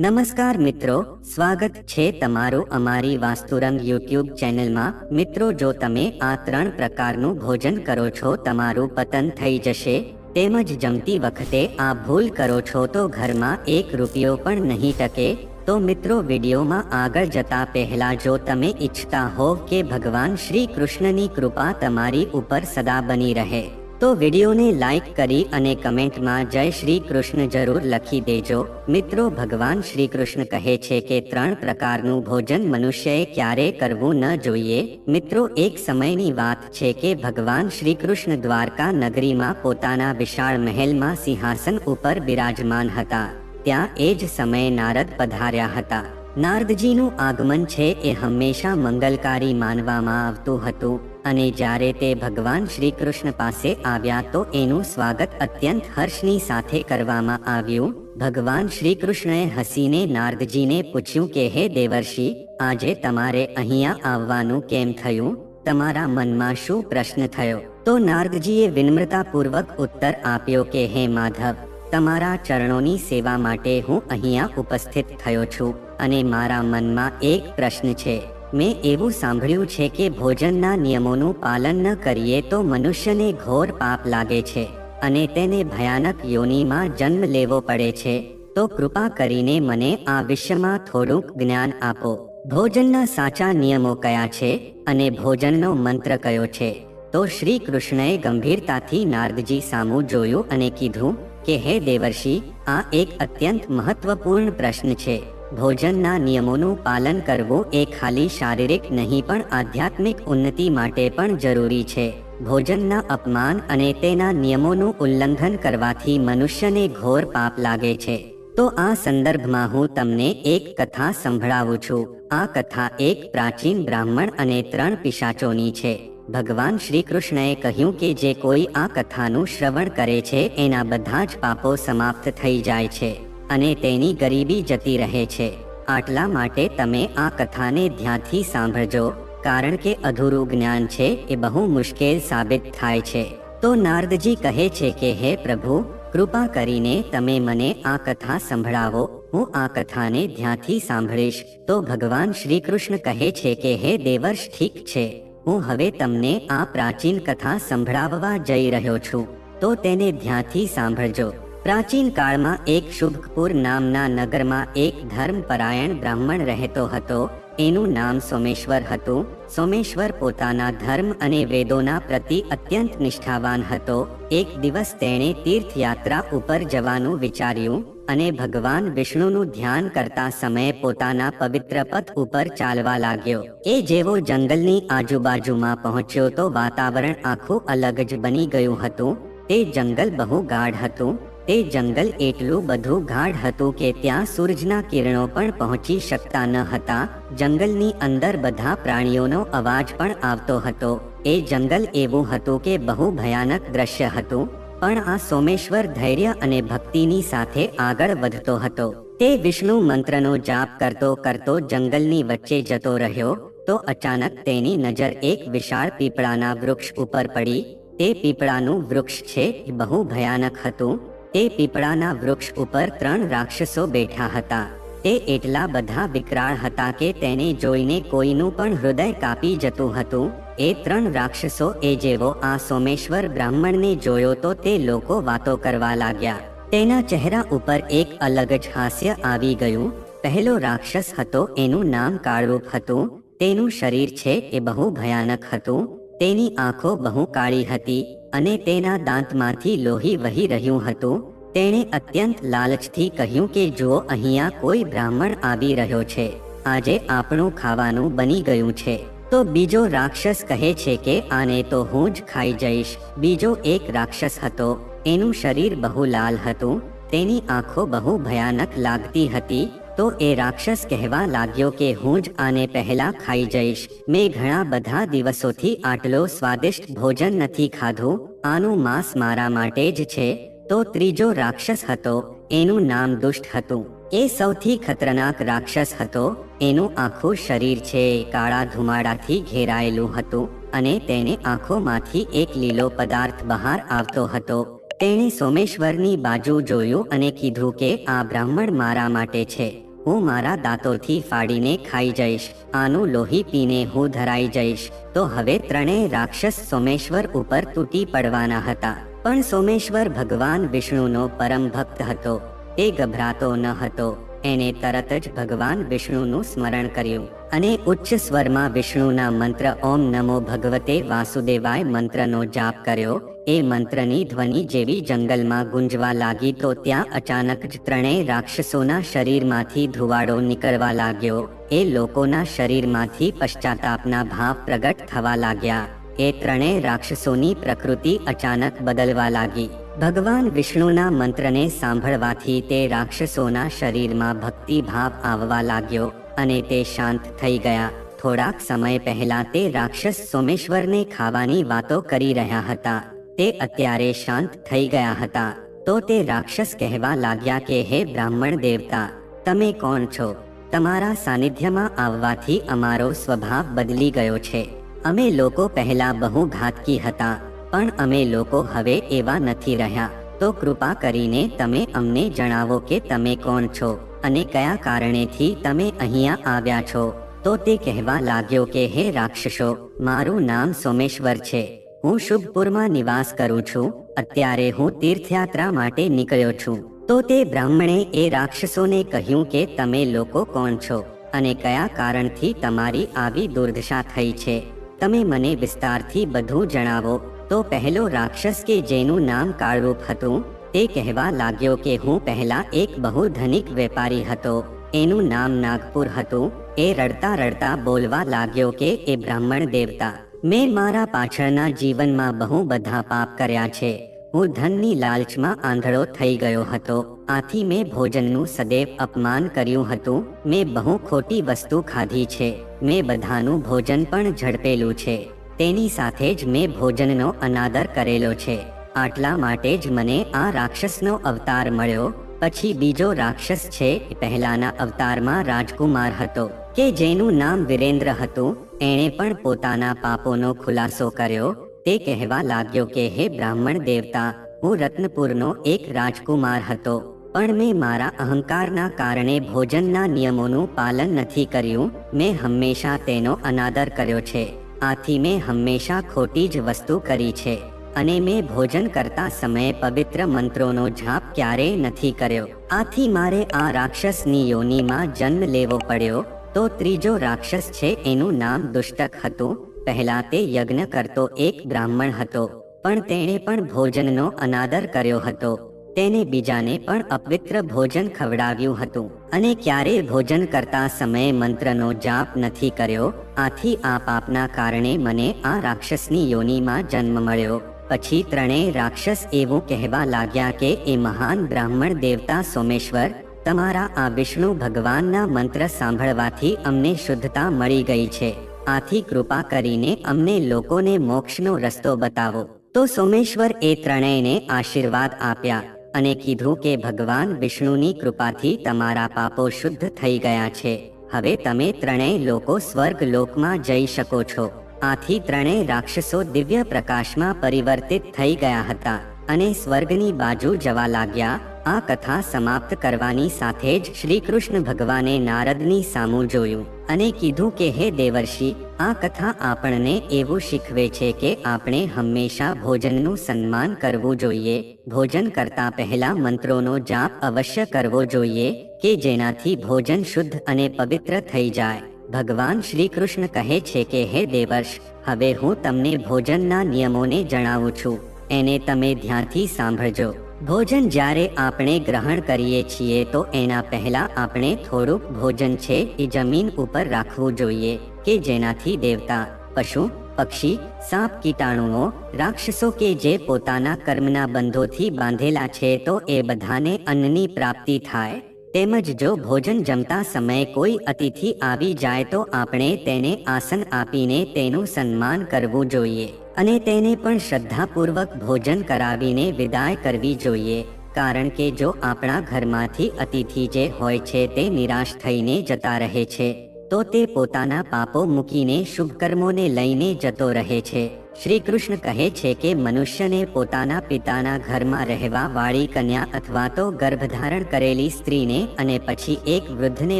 નમસ્કાર મિત્રો, સ્વાગત છે તમારું અમારી વાસ્તુરંગ યુટ્યુબ ચેનલમાં। મિત્રો, જો તમે આ 3 પ્રકારનું ભોજન કરો છો તમારું પતન થઈ જશે। તેમજ જમતી વખતે આ ભૂલ કરો છો તો ઘરમાં 1 રૂપિયો પણ નહીં ટકે। તો મિત્રો, વિડીયોમાં આગળ જતા પહેલા જો તમે ઈચ્છતા હો કે ભગવાન શ્રી કૃષ્ણની કૃપા તમારી ઉપર સદા બની રહે તો વિડીયોને લાઈક કરી અને કમેન્ટમાં જય શ્રી કૃષ્ણ જરૂર લખી દેજો। મિત્રો, ભગવાન શ્રી કૃષ્ણ કહે છે કે 3 પ્રકારનું ભોજન મનુષ્યએ ક્યારે કરવું ન જોઈએ। મિત્રો, એક સમયની વાત છે કે ભગવાન શ્રી કૃષ્ણ દ્વારકા નગરીમાં પોતાના વિશાળ મહેલમાં સિંહાસન ઉપર બિરાજમાન હતા। ત્યાં એ જ સમયે નારદ પધાર્યા હતા। નારદજીનું આગમન છે એ હંમેશા મંગલકારી માનવામાં આવતું હતું અને જ્યારે તે ભગવાન શ્રી કૃષ્ણ પાસે આવ્યા તો એનું સ્વાગત અત્યંત હર્ષની સાથે કરવામાં આવ્યું। ભગવાન શ્રી કૃષ્ણએ હસીને નારદજીને પૂછ્યું કે હે દેવર્ષિ, આજે તમારે અહીંયા આવવાનું કેમ થયું? તમારા મનમાં શું પ્રશ્ન થયો? તો નારદજીએ વિનમ્રતાપૂર્વક ઉત્તર આપ્યો કે હે માધવ, તમારા ચરણોની સેવા માટે હું અહીંયા ઉપસ્થિત થયો છું અને મારા મનમાં એક પ્રશ્ન છે। મેં એવું સાંભળ્યું છે કે ભોજનના નિયમોનું પાલન ન કરીએ તો મનુષ્યને ઘોર પાપ લાગે છે અને તેને ભયાનક યોનિમાં જન્મ લેવો પડે છે। તો કૃપા કરીને મને આ વિષયમાં થોડુંક જ્ઞાન આપો। ભોજનના સાચા નિયમો કયા છે અને ભોજનનો મંત્ર કયો છે? તો શ્રી કૃષ્ણએ ગંભીરતાથી નારદજી સામું જોયું અને કીધું કે હે દેવર્ષિ, આ એક અત્યંત મહત્વપૂર્ણ પ્રશ્ન છે। ભોજનના નિયમોનું પાલન કરવું એ ખાલી શારીરિક નહીં પણ આધ્યાત્મિક ઉન્નતિ માટે પણ જરૂરી છે। ભોજનના અપમાન અને તેના નિયમોનું ઉલ્લંઘન કરવાથી મનુષ્યને ઘોર પાપ લાગે છે। તો આ સંદર્ભમાં હું તમને એક કથા સંભળાવું છું। આ કથા એક પ્રાચીન બ્રાહ્મણ અને 3 પિશાચોની છે। ભગવાન શ્રી કૃષ્ણએ કહ્યું કે જે કોઈ આ કથાનું શ્રવણ કરે છે એના બધા જ પાપો સમાપ્ત થઈ જાય છે અને તેની ગરીબી જતી રહે છે। આટલા માટે તમે આ કથાને ધ્યાનથી સાંભળજો, કારણ કે અધૂરું જ્ઞાન છે એ બહુ મુશ્કેલ સાબિત થાય છે। તો નારદજી કહે છે કે હે પ્રભુ, કૃપા કરીને તમે મને આ કથા સંભળાવો, હું આ કથાને ધ્યાનથી સાંભળીશ। તો ભગવાન શ્રી કૃષ્ણ કહે છે કે હે દેવર્ષ, ઠીક છે, હું હવે તમને આ પ્રાચીન કથા સંભળાવવા જઈ રહ્યો છું, તો તેને ધ્યાનથી સાંભળજો। પ્રાચીન કાળમાં એક શુભકપુર નામના નગરમાં એક ધર્મપરાયણ બ્રાહ્મણ રહેતો હતો। એનું નામ સોમેશ્વર હતું। સોમેશ્વર પોતાના ધર્મ અને વેદોના પ્રતિ અત્યંત નિષ્ઠાવાન હતો। એક દિવસ તેણે તીર્થયાત્રા ઉપર જવાનું વિચાર્યું અને ભગવાન વિષ્ણુનું ધ્યાન કરતા સમયે પોતાના પવિત્ર પથ ઉપર ચાલવા લાગ્યો। એ જેવો જંગલની આજુબાજુમાં પહોંચ્યો તો વાતાવરણ આખું અલગ જ બની ગયું હતું। તે જંગલ બહુ ગાઢ હતું। તે જંગલ એટલું બધું ગાઢ હતું કે ત્યાં સૂરજના કિરણો પણ પહોંચી શકતા ન હતા। જંગલની અંદર બધા પ્રાણીઓનો અવાજ પણ આવતો હતો। એ જંગલ એવું હતું કે બહુ ભયાનક દ્રશ્ય હતું, પણ આ સોમેશ્વર ધૈર્ય અને ભક્તિની સાથે આગળ વધતો હતો। તે વિષ્ણુ મંત્રનો જાપ કરતો કરતો જંગલની વચ્ચે જતો રહ્યો તો અચાનક તેની નજર એક વિશાળ પીપળાના વૃક્ષ ઉપર પડી। તે પીપળાનું વૃક્ષ છે એ બહુ ભયાનક હતું। તે પીપળાના વૃક્ષ ઉપર 3 રાક્ષસો બેઠા હતા। તે એટલા બધા વિકરાળ હતા કે તેને જોઈને કોઈનું પણ હૃદય કાપી જતું હતું। એ 3 રાક્ષસો એ જેવો આ સોમેશ્વર બ્રાહ્મણને જોયો તો તે લોકો વાતો કરવા લાગ્યા। તેના ચહેરા ઉપર એક અલગ જ હાસ્ય આવી ગયું। પહેલો રાક્ષસ હતો, એનું નામ કાળરૂપ હતું। તેનું શરીર છે એ બહુ ભયાનક હતું। તેની આંખો બહુ કાળી હતી અને તેના દાંતમાંથી લોહી વહી રહ્યું હતું। તેણે અત્યંત લાલચથી કહ્યું કે જુઓ, અહીંયા કોઈ બ્રાહ્મણ આવી રહ્યો છે, આજે આપણું ખાવાનું બની ગયું છે। તો બીજો રાક્ષસ કહે છે કે આને તો હું જ ખાઈ જઈશ। બીજો એક રાક્ષસ હતો, એનું શરીર બહુ લાલ હતું। તેની આંખો બહુ ભયાનક લાગતી હતી। તો એ રાક્ષસ કહેવા લાગ્યો કે હું જ આને પહેલા ખાઈ જઈશ। મેં ઘણા બધા દિવસોથી આટલો સ્વાદિષ્ટ ભોજન નથી ખાધું, આનું માંસ મારા માટે જ છે। તો ત્રીજો રાક્ષસ હતો, એનું નામ દુષ્ટ હતું। એ સૌથી ખતરનાક રાક્ષસ હતો। એનું આખું શરીર છે કાળા ધુમાડાથી ઘેરાયેલું હતું અને તેને આંખોમાંથી એક લીલો પદાર્થ બહાર આવતો હતો। તેણે સોમેશ્વરની બાજુ જોયું અને કીધું કે આ બ્રાહ્મણ મારા માટે છે, હું મારા દાંતોથી ફાડીને ખાઈ જઈશ, આનું લોહી પીને હું ધરાઈ જઈશ. તો હવે ત્રણેય રાક્ષસ સોમેશ્વર ઉપર તૂટી પડવાના હતા. પણ સોમેશ્વર ભગવાન વિષ્ણુનો પરમ ભક્ત હતો. તે ગભરાતો ન હતો. એને તરત જ ભગવાન વિષ્ણુનું સ્મરણ કર્યું અને ઉચ્ચ સ્વરમાં વિષ્ણુના મંત્ર ઓમ નમો ભગવતે વાસુદેવાય મંત્રનો જાપ કર્યો. એ મંત્રની ધ્વનિ જેવી જંગલમાં ગુંજવા લાગી તો ત્યાં અચાનક જ ત્રણેય રાક્ષસોના શરીરમાંથી ધુવાડો નીકળવા લાગ્યો. એ લોકોના શરીરમાંથી પશ્ચાતાપના ભાવ પ્રગટ થવા લાગ્યા. એ ત્રણેય રાક્ષસોની પ્રકૃતિ અચાનક બદલવા લાગી. ભગવાન વિષ્ણુના મંત્રને સાંભળવાથી તે રાક્ષસોના શરીરમાં ભક્તિ ભાવ આવવા લાગ્યો અને તે શાંત થઈ ગયા. થોડાક સમય પહેલા તે રાક્ષસ સોમેશ્વરને ખાવાની વાતો કરી રહ્યા હતા. તે અત્યારે શાંત થઈ ગયા હતા. તો તે રાક્ષસ કહેવા લાગ્યા કે હે બ્રાહ્મણ દેવતા, તમે કોણ છો? તમારા સાનિધ્યમાં આવવાથી અમારો સ્વભાવ બદલી ગયો છે. અમે લોકો પહેલા બહુ ઘાતકી હતા, પણ અમે લોકો હવે એવા નથી રહ્યા. તો કૃપા કરીને તમે અમને જણાવો કે તમે કોણ છો અને કયા કારણેથી તમે અહીંયા આવ્યા છો. તો તે કહેવા લાગ્યો કે હે રાક્ષસો, મારું નામ સોમેશ્વર છે. હું શુભપુરમાં નિવાસ કરું છું. અત્યારે હું તીર્થયાત્રા માટે નીકળ્યો છું. તો તે બ્રાહ્મણે એ રાક્ષસોને કહ્યું કે તમે લોકો કોણ છો અને કયા કારણથી તમારી આવી દુર્દશા થઈ છે. તમે મને વિસ્તારથી બધું જણાવો. તો પહેલો રાક્ષસ કે જેનું નામ કાળરૂપ હતું, તે કહેવા લાગ્યો કે હું પહેલા એક બહુ ધનિક વેપારી હતો. એનું નામ નાગપુર હતું. એ રડતા રડતા બોલવા લાગ્યો કે એ બ્રાહ્મણ દેવતા, મેં મારા પાછળના જીવનમાં બહુ બધા પાપ કર્યા છે. હું ધનની લાલચમાં આંધળો થઈ ગયો હતો. આથી મેં ભોજનનું સદૈવ અપમાન કર્યું હતું. મેં બહુ ખોટી વસ્તુ ખાધી છે. મેં બધાનું ભોજન પણ ઝડપેલું છે. તેની સાથે જ મેં ભોજનનો અનાદર કરેલો છે. આટલા માટે જ મને આ રાક્ષસનો અવતાર મળ્યો. પછી બીજો રાક્ષસ છે. પહેલાના અવતારમાં રાજકુમાર હતો કે જેનું નામ વિરેન્દ્ર હતું. એણે પણ પોતાના પાપોનો ખુલાસો કર્યો. તે કહેવા લાગ્યો કે હે બ્રાહ્મણ દેવતા, હું રત્નપુરનો એક રાજકુમાર હતો, પણ મેં મારા અહંકારના કારણે ભોજનના નિયમોનું પાલન નથી કર્યું. મેં હંમેશા તેનો અનાદર કર્યો છે. આથી મેં હંમેશા ખોટી જ વસ્તુ કરી છે અને મેં ભોજન કરતા સમયે પવિત્ર મંત્રોનો જાપ ક્યારેય નથી કર્યો. આથી મારે આ રાક્ષસની યોનિમાં જન્મ લેવો પડ્યો. તો ત્રીજો રાક્ષસ છે, એનું નામ દુષ્ટક હતું. પહેલા તે યજ્ઞ કરતો એક બ્રાહ્મણ હતો, પણ તેણે પણ ભોજનનો અનાદર કર્યો હતો. તેને બીજાને પણ અપવિત્ર ભોજન ખવડાવ્યું હતું અને ક્યારેય ભોજન કરતા સમયે મંત્રનો જાપ નથી કર્યો. આથી આ પાપના કારણે મને આ રાક્ષસની યોનિમાં જન્મ મળ્યો. પછી ત્રણેય રાક્ષસ એવું કહેવા લાગ્યા કે એ મહાન બ્રાહ્મણ દેવતા સોમેશ્વર, તમારા આ વિષ્ણુ ભગવાનના મંત્ર સાંભળવાથી અમને શુદ્ધતા મળી ગઈ છે. આથી કૃપા કરીને અમને લોકોને મોક્ષનો રસ્તો બતાવો. તો સોમેશ્વર એ ત્રણેયને આશીર્વાદ આપ્યા અને કીધું કે ભગવાન વિષ્ણુની કૃપાથી તમારા પાપો શુદ્ધ થઈ ગયા છે. હવે તમે ત્રણેય લોકો સ્વર્ગ લોકમાં જઈ શકો છો. આથી ત્રણેય રાક્ષસો દિવ્ય પ્રકાશમાં પરિવર્તિત થઈ ગયા હતા અને સ્વર્ગની બાજુ જવા લાગ્યા. આ કથા સમાપ્ત કરવાની સાથે જ શ્રી કૃષ્ણ ભગવાને નારદની સામું જોયું અને કીધું કે હે દેવર્ષિ, આ કથા આપણને એવું શીખવે છે કે આપણે હંમેશા ભોજનનું સન્માન કરવું જોઈએ. ભોજન કરતા પહેલા મંત્રોનો જાપ અવશ્ય કરવો જોઈએ કે જેનાથી ભોજન શુદ્ધ અને પવિત્ર થઈ જાય. ભગવાન શ્રી કૃષ્ણ કહે છે કે હે દેવર્ષ, હવે હું તમને ભોજનના નિયમોને જણાવું છું. એને તમે ધ્યાનથી સાંભળજો. ભોજન જ્યારે આપણે ગ્રહણ કરીએ છીએ તો એના પહેલા આપણે થોડુંક ભોજન છે એ જમીન ઉપર રાખવું જોઈએ કે જેનાથી દેવતા, પશુ, પક્ષી, સાપ, કીટાણુઓ, રાક્ષસો કે જે પોતાના કર્મના બંધોથી બાંધેલા છે તો એ બધાને અન્નની પ્રાપ્તિ થાય. તેમજ જો ભોજન જમતા સમયે કોઈ અતિથિ આવી જાય તો આપણે તેને આસન આપીને તેનું સન્માન કરવું જોઈએ અને તેને પણ શ્રદ્ધાપૂર્વક ભોજન કરાવીને વિદાય કરવી જોઈએ. કારણ કે જો આપણા ઘરમાંથી અતિથિ જે હોય છે તે નિરાશ થઈને જતા રહે છે તો તે પોતાના પાપો મૂકીને શુભ કર્મોને લઈને જતો રહે છે. શ્રી કૃષ્ણ કહે છે કે મનુષ્યને પોતાના પિતાના ઘરમાં રહેવા વાળી કન્યા અથવા તો ગર્ભધારણ કરેલી સ્ત્રીને અને પછી એક વૃદ્ધને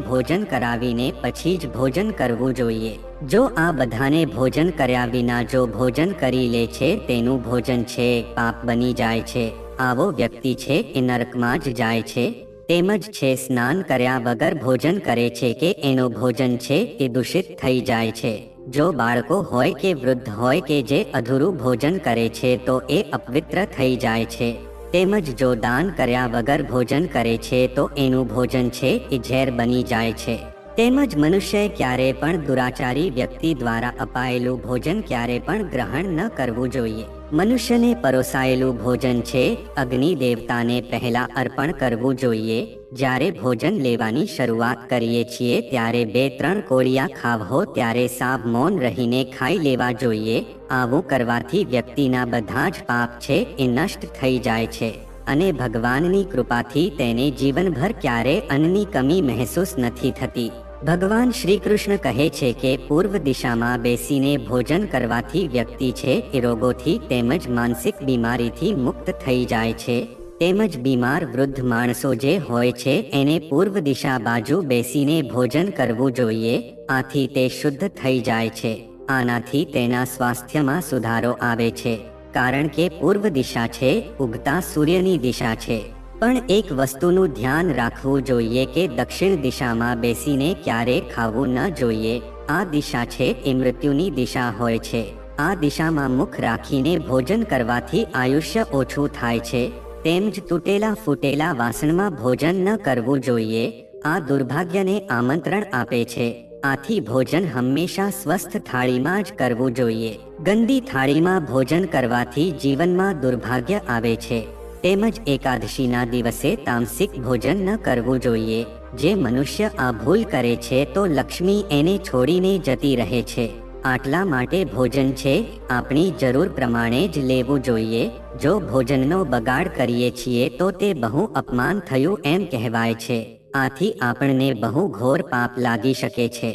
ભોજન કરાવીને પછી જ ભોજન કરવું જોઈએ. જો આ બધાને ભોજન કર્યા વિના જો ભોજન કરી લે છે તેનું ભોજન છે પાપ બની જાય છે. આવો વ્યક્તિ છે એ નરકમાં જ જાય છે. તેમજ છે સ્નાન કર્યા વગર ભોજન કરે છે કે એનું ભોજન છે એ દૂષિત થઈ જાય છે. જો બાળકો હોય કે વૃદ્ધ હોય કે જે અધૂરું ભોજન કરે છે તો એ અપવિત્ર થઈ જાય છે. તેમજ જો દાન કર્યા વગર ભોજન કરે છે તો એનું ભોજન છે એ ઝેર બની જાય છે. તેમજ મનુષ્યએ ક્યારે પણ દુરાચારી વ્યક્તિ દ્વારા અપાયેલું ભોજન ક્યારે પણ ગ્રહણ ન કરવું જોઈએ. મનુષ્યને પરોસાયેલું ભોજન છે અગ્નિ દેવતાને પહેલા અર્પણ કરવું જોઈએ. જ્યારે ભોજન લેવાની શરૂઆત કરીએ છીએ ત્યારે 2-3 કોળિયા ખાવો ત્યારે સાવ મૌન રહીને ખાઈ લેવા જોઈએ. આવું કરવાથી વ્યક્તિના બધા જ પાપ છે એ નષ્ટ થઈ જાય છે અને ભગવાનની કૃપાથી તેને જીવનભર ક્યારે અન્નની કમી મહેસૂસ નથી થતી. ભગવાન શ્રી કૃષ્ણ કહે છે કે પૂર્વ દિશામાં બેસીને ભોજન કરવાથી વ્યક્તિ છે એ રોગોથી તેમજ માનસિક બીમારીથી મુક્ત થઈ જાય છે. તેમજ બીમાર વૃદ્ધ માણસો જે હોય છે એને પૂર્વ દિશા બાજુ બેસીને ભોજન કરવું જોઈએ. આથી તે શુદ્ધ થઈ જાય છે. આનાથી તેના સ્વાસ્થ્યમાં સુધારો આવે છે. કારણ કે પૂર્વ દિશા છે ઉગતા સૂર્યની દિશા છે. પણ એક વસ્તુનું ધ્યાન રાખવું જોઈએ કે દક્ષિણ દિશામાં બેસીને ક્યારે ખાવું ન જોઈએ. આ દિશા છે એ મૃત્યુની દિશા હોય છે. આ દિશામાં મુખ રાખીને ભોજન કરવાથી આયુષ્ય ઓછું થાય છે. તેમજ તૂટેલા ફૂટેલા વાસણમાં ભોજન ન કરવું જોઈએ. આ દુર્ભાગ્યને આમંત્રણ આપે છે. આથી ભોજન હંમેશા સ્વસ્થ થાળીમાં જ કરવું જોઈએ. ગંદી થાળીમાં ભોજન કરવાથી જીવનમાં દુર્ભાગ્ય આવે છે. તેમજ એકાદશીના દિવસે તામસિક ભોજન ન કરવું જોઈએ. જે મનુષ્ય આ ભૂલ કરે છે તો લક્ષ્મી એને છોડીને જતી રહે છે. આટલા માટે ભોજન છે આપણી જરૂર પ્રમાણે જ લેવું જોઈએ. જો ભોજનનો બગાડ કરીએ છીએ તો તે બહુ અપમાન થયું એમ કહેવાય છે. આથી આપણને બહુ ઘોર પાપ લાગી શકે છે.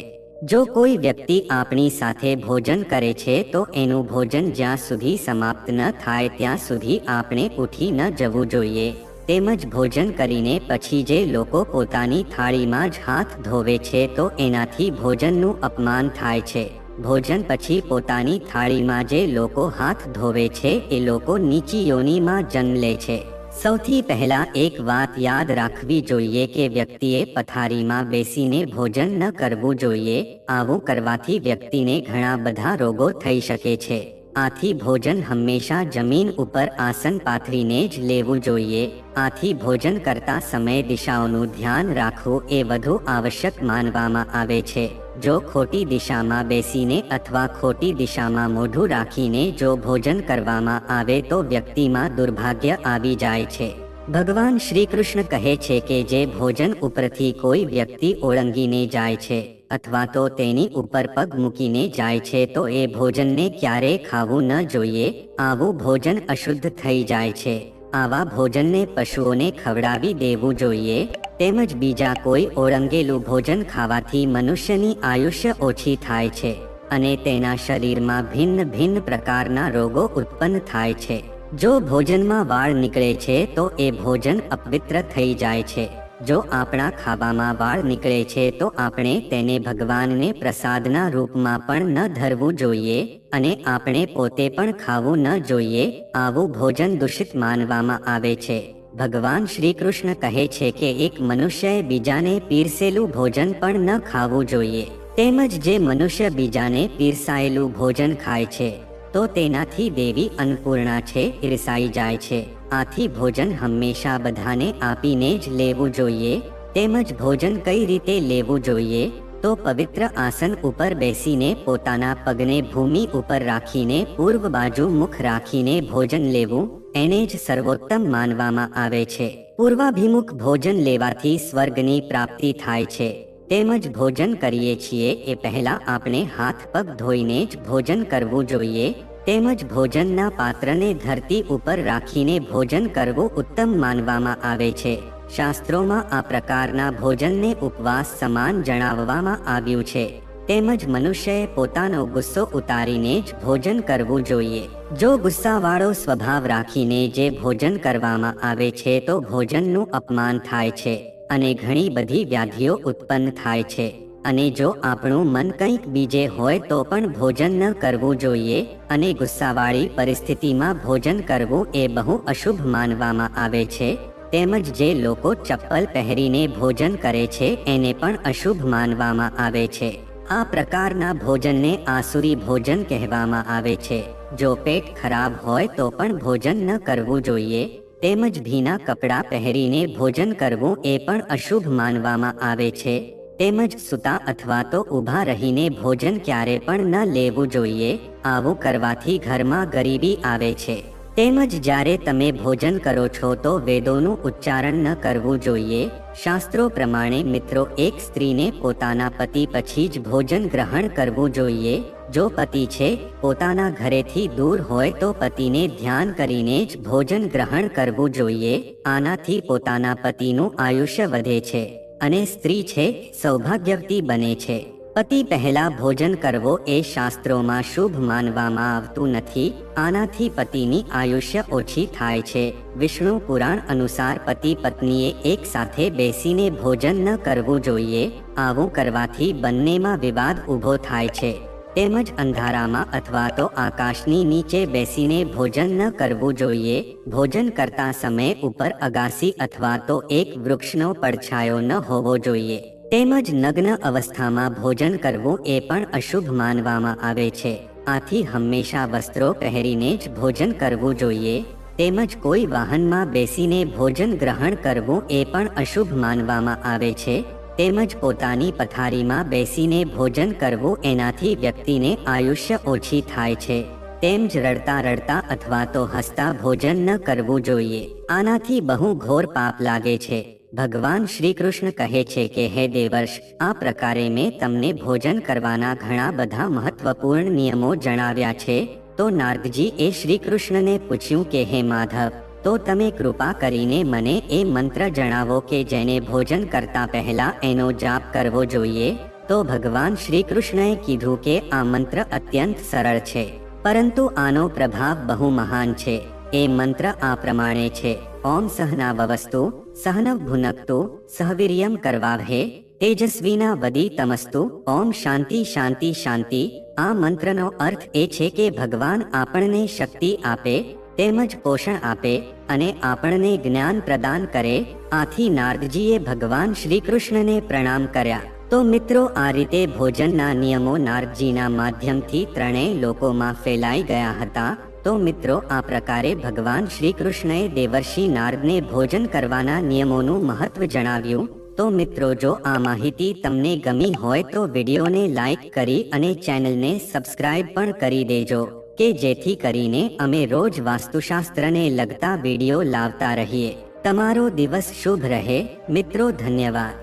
જો કોઈ વ્યક્તિ આપણી સાથે ભોજન કરે છે તો એનું ભોજન જ્યાં સુધી સમાપ્ત ન થાય ત્યાં સુધી આપણે ઉઠી ન જવું જોઈએ. તેમજ ભોજન કરીને પછી જે લોકો પોતાની થાળીમાં જ હાથ ધોવે છે તો એનાથી ભોજનનું અપમાન થાય છે. ભોજન પછી પોતાની થાળીમાં જે લોકો હાથ ધોવે છે એ લોકો નીચી યોનિમાં જન્મ લે છે. સૌથી પહેલા એક વાત યાદ રાખવી જોઈએ કે વ્યક્તિએ પથારીમાં બેસીને ભોજન ન કરવું જોઈએ. આવું કરવાથી વ્યક્તિને ઘણા બધા રોગો થઈ શકે છે. આથી ભોજન હંમેશા જમીન ઉપર આસન પાથરીને જ લેવું જોઈએ. આથી ભોજન કરતા સમયે દિશાઓનું ધ્યાન રાખવું એ વધુ આવશ્યક માનવામાં આવે છે. જો ખોટી દિશામાં બેસીને અથવા ખોટી દિશામાં મોઢું રાખીને જો ભોજન કરવામાં આવે તો વ્યક્તિમાં દુર્ભાગ્ય આવી જાય છે. ભગવાન શ્રી કૃષ્ણ કહે છે કે જે ભોજન ઉપરથી કોઈ વ્યક્તિ ઓળંગીને જાય છે અથવા તો તેની ઉપર પગ મૂકીને જાય છે તો એ ભોજનને ક્યારેય ખાવું ન જોઈએ. આવું ભોજન અશુદ્ધ થઈ જાય છે. આવા ભોજનને પશુઓને ખવડાવી દેવું જોઈએ. તેમજ બીજા કોઈ ઓળંગેલું ભોજન ખાવાથી મનુષ્યની આયુષ્ય ઓછી થાય છે અને તેના શરીરમાં ભિન્ન ભિન્ન પ્રકારના રોગો ઉત્પન્ન થાય છે. જો ભોજનમાં વાળ નીકળે છે તો એ ભોજન અપવિત્ર થઈ જાય છે. જો આપણા ખાવામાં વાળ નીકળે છે તો આપણે તેને ભગવાનને પ્રસાદના રૂપમાં પણ ન ધરવું જોઈએ અને આપણે પોતે પણ ખાવું ન જોઈએ. આવું ભોજન દૂષિત માનવામાં આવે છે. ભગવાન શ્રી કૃષ્ણ કહે છે કે એક મનુષ્યએ બીજાને પીરસેલું ભોજન પણ ન ખાવું જોઈએ. તેમજ જે મનુષ્ય બીજાને પીરસાયેલું ભોજન ખાય છે તો તેનાથી દેવી અન્નપૂર્ણા છે ઈર્ષાઈ જાય છે. આથી ભોજન હંમેશા બધાને આપીને જ લેવું જોઈએ. તેમજ ભોજન કઈ રીતે લેવું જોઈએ તો પવિત્ર આસન ઉપર બેસીને પોતાના પગને ભૂમિ ઉપર રાખીને પૂર્વ બાજુ મુખ રાખીને ભોજન લેવું એને જ સર્વોત્તમ માનવામાં આવે છે. પૂર્વાભિમુખ ભોજન લેવાથી સ્વર્ગની પ્રાપ્તિ થાય છે. તેમજ ભોજન કરીએ છીએ એ પહેલા આપણે હાથ પગ ધોઈને જ ભોજન કરવું જોઈએ. તેમજ ભોજનના પાત્રને ધરતી ઉપર રાખીને ભોજન કરવું ઉત્તમ માનવામાં આવે છે. શાસ્ત્રોમાં આ પ્રકારના ભોજનને ઉપવાસ સમાન જણાવવામાં આવ્યું છે. તેમજ મનુષ્યએ પોતાનો ગુસ્સો ઉતારીને જ ભોજન કરવું જોઈએ. જો ગુસ્સાવાળો સ્વભાવ રાખીને જે ભોજન કરવામાં આવે છે તો ભોજનનું અપમાન થાય છે અને ઘણી બધી વ્યાધિઓ ઉત્પન્ન થાય છે. અને જો આપણું મન કંઈક બીજે હોય તો પણ ભોજન ન કરવું જોઈએ અને ગુસ્સાવાળી પરિસ્થિતિમાં ભોજન કરવું એ બહુ અશુભ માનવામાં આવે છે. તેમજ જે લોકો ચપ્પલ પહેરીને ભોજન કરે છે એને પણ અશુભ માનવામાં આવે છે. આ પ્રકારના ભોજનને આસુરી ભોજન કહેવામાં આવે છે. જો પેટ ખરાબ હોય તો પણ ભોજન ન કરવું જોઈએ. તેમજ ભીના કપડાં પહેરીને ભોજન કરવું એ પણ અશુભ માનવામાં આવે છે. તેમજ સૂતા અથવા તો ઊભા રહીને ભોજન ક્યારે પણ ન લેવું જોઈએ. આવું કરવાથી ઘરમાં ગરીબી આવે છે. તેમજ જ્યારે તમે ભોજન કરો છો તો વેદોનું ઉચ્ચારણ ન કરવું જોઈએ. શાસ્ત્રો પ્રમાણે મિત્રો એક સ્ત્રીને પોતાના પતિ પછી જ ભોજન ગ્રહણ કરવું જોઈએ. જો પતિ છે પોતાના ઘરેથી દૂર હોય તો પતિને ધ્યાન કરીને જ ભોજન ગ્રહણ કરવું જોઈએ. આનાથી પોતાના પતિનું આયુષ્ય વધે છે અને સ્ત્રી છે સૌભાગ્યવતી બને છે. પતિ પહેલા ભોજન કરવો એ શાસ્ત્રોમાં શુભ માનવામાં આવતું નથી. આનાથી પતિની આયુષ્ય ઓછી થાય છે. વિષ્ણુ પુરાણ અનુસાર પતિ પત્નીએ એક સાથે બેસીને ભોજન ન કરવું જોઈએ. આવું કરવાથી બંનેમાં વિવાદ ઊભો થાય છે. તેમજ અંધારામાં અથવા તો આકાશની નીચે બેસીને ભોજન ન કરવું જોઈએ. ભોજન કરતા સમયે ઉપર અગાસી અથવા તો એક વૃક્ષનો પડછાયો ન હોવો જોઈએ. તેમજ નગ્ન અવસ્થામાં ભોજન કરવું એ પણ અશુભ માનવામાં આવે છે. આથી હંમેશા વસ્ત્રો પહેરીને જ ભોજન કરવું જોઈએ. તેમજ કોઈ વાહનમાં બેસીને ભોજન ગ્રહણ કરવું એ પણ અશુભ માનવામાં આવે છે. તેમજ પોતાની પથારીમાં બેસીને ભોજન કરવું એનાથી વ્યક્તિને આયુષ્ય ઓછી થાય છે. તેમ જ રડતા રડતા અથવા તો હસતા ભોજન ન કરવું જોઈએ. આનાથી બહુ ઘોર પાપ લાગે છે. ભગવાન શ્રી કૃષ્ણ કહે છે કે હે દેવર્ષ, આ પ્રકારે મેં તમને ભોજન કરવાના ઘણા બધા મહત્વપૂર્ણ નિયમો જણાવ્યા છે. તો નારદજી એ શ્રી કૃષ્ણને પૂછ્યું કે હે માધવ, તો તમે કૃપા કરીને મને એ મંત્ર જણાવો કે જેને ભોજન કરતા પહેલા એનો જાપ કરવો જોઈએ. તો ભગવાન શ્રી કૃષ્ણએ કીધું કે આ મંત્ર અત્યંત સરળ છે, પરંતુ આનો પ્રભાવ બહુ મહાન છે. એ મંત્ર આ પ્રમાણે છે: ઓમ સહનાવવસ્તુ સહનવ ભુનક્તુ સહવીર્યમ કરવાવહે તેજસ્વીના વદી તમસ્તુ ઓમ શાંતિ શાંતિ શાંતિ. આ મંત્રનો અર્થ એ છે કે ભગવાન આપણને શક્તિ આપે, તેમજ પોષણ આપે અને આપણને જ્ઞાન પ્રદાન કરે. આથી નારદજીએ ભગવાન શ્રી કૃષ્ણને પ્રણામ કર્યા. તો મિત્રો, આ રીતે ભોજનના નિયમો નારદજીના માધ્યમથી ત્રણેય લોકોમાં ફેલાઈ ગયા હતા. તો મિત્રો, આ પ્રકારે ભગવાન શ્રી કૃષ્ણએ દેવર્ષિ નારદને ભોજન કરવાના નિયમોનું મહત્વ જણાવ્યું. તો મિત્રો, જો આ માહિતી તમને ગમી હોય તો વિડીયોને લાઈક કરી અને ચેનલને સબસ્ક્રાઇબ પણ કરી દેજો, કે જેથી કરીને અમે રોજ વાસ્તુશાસ્ત્રને લગતા વિડીયો લાવતા રહીએ. તમારો દિવસ શુભ રહે મિત્રો. ધન્યવાદ.